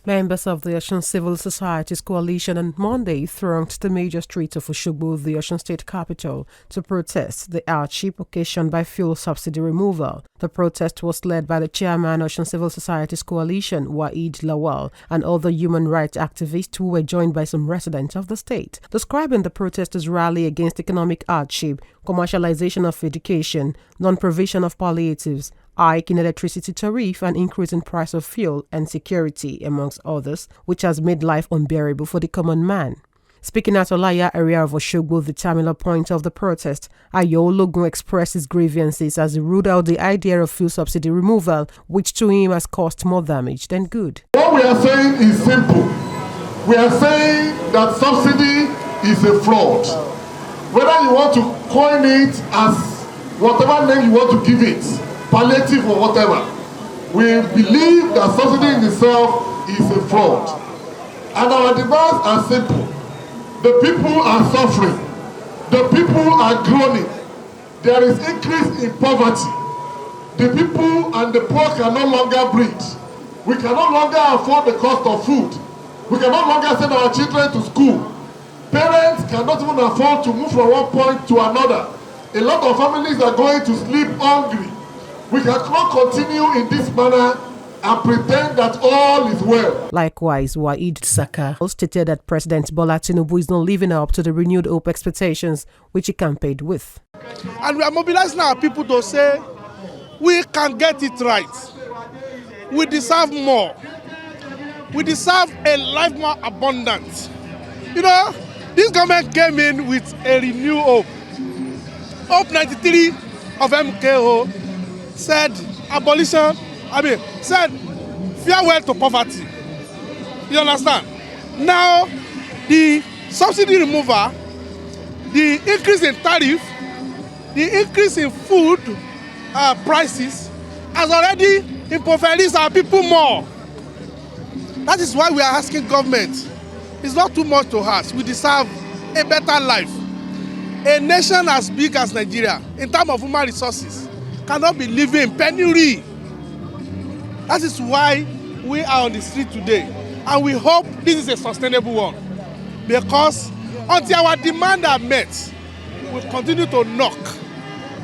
Members of the Osun Civil Societies Coalition on Monday thronged the major streets of Osogbo, the Osun state capital, to protest the hardship occasioned by fuel subsidy removal. The protest was led by the chairman of Osun Civil Societies Coalition, Waheed Lawal, and other human rights activists who were joined by some residents of the state. Describing the protest as rally against economic hardship, commercialization of education, non-provision of palliatives, hike in electricity tariff and increase in price of fuel and security, amongst others, which has made life unbearable for the common man. Speaking at Olaya area of Osogbo, the terminal point of the protest, Ayo Ologun expressed his grievances as he ruled out the idea of fuel subsidy removal, which to him has caused more damage than good. What we are saying is simple. We are saying that subsidy is a fraud. Whether you want to coin it as whatever name you want to give it, palliative or whatever, we believe that subsidy in itself is a fraud. And our demands are simple. The people are suffering. The people are groaning. There is increase in poverty. The people and the poor can no longer breathe. We can no longer afford the cost of food. We can no longer send our children to school. Parents cannot even afford to move from one point to another. A lot of families are going to sleep hungry. We cannot continue in this manner and pretend that all is well. Likewise, Waheed Saka stated that President Bola Tinubu is not living up to the renewed hope expectations which he campaigned with. And we are mobilizing our people to say, we can get it right. We deserve more. We deserve a life more abundant. You know, this government came in with a renewed hope. Hope 93 of MKO said said farewell to poverty. You understand? Now, the subsidy removal, the increase in tariff, the increase in food prices has already impoverished our people more. That is why we are asking government. It's not too much to ask. We deserve a better life. A nation as big as Nigeria, in terms of human resources, cannot be living in penury. That is why we are on the street today. And we hope this is a sustainable one. Because until our demands are met, we'll continue to knock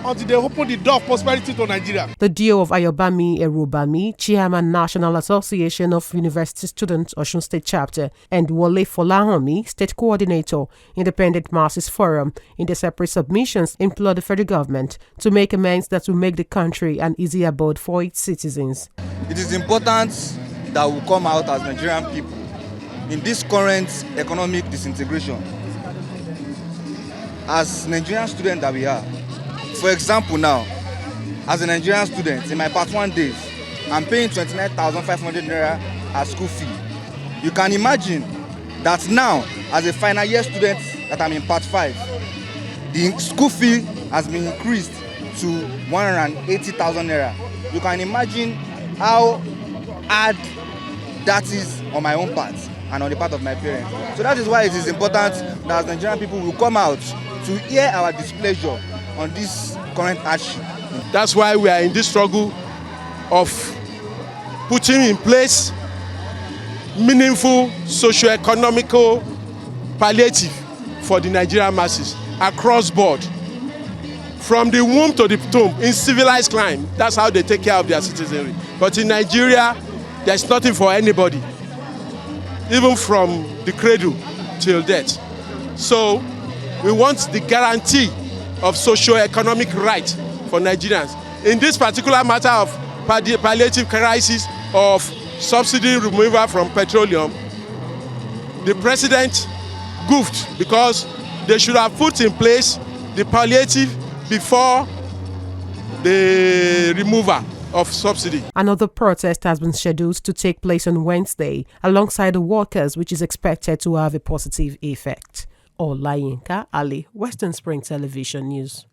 until they open the door of prosperity to Nigeria. The duo of Ayobami Erubami, Chairman National Association of University Students, Osun State Chapter, and Wole Folahanmi, State Coordinator, Independent Masses Forum, in their separate submissions, implored the federal government to make amends that will make the country an easy abode for its citizens. It is important that we come out as Nigerian people in this current economic disintegration. As Nigerian students that we are, for example now, as a Nigerian student, in my part 1 days, I'm paying 29,500 naira as school fee. You can imagine that now, as a final year student that I'm in part 5, the school fee has been increased to 180,000 naira. You can imagine how hard that is on my own part and on the part of my parents. So that is why it is important that as Nigerian people will come out to hear our displeasure on this current hardship. That's why we are in this struggle of putting in place meaningful socio-economical palliative for the Nigerian masses across board. From the womb to the tomb, in civilized clime, that's how they take care of their citizenry. But in Nigeria, there's nothing for anybody, even from the cradle till death. So we want the guarantee of socio-economic right for Nigerians. In this particular matter of palliative crisis of subsidy removal from petroleum, the president goofed because they should have put in place the palliative before the removal of subsidy. Another protest has been scheduled to take place on Wednesday alongside the workers, which is expected to have a positive effect. Olayinka Ali, Western Spring Television News.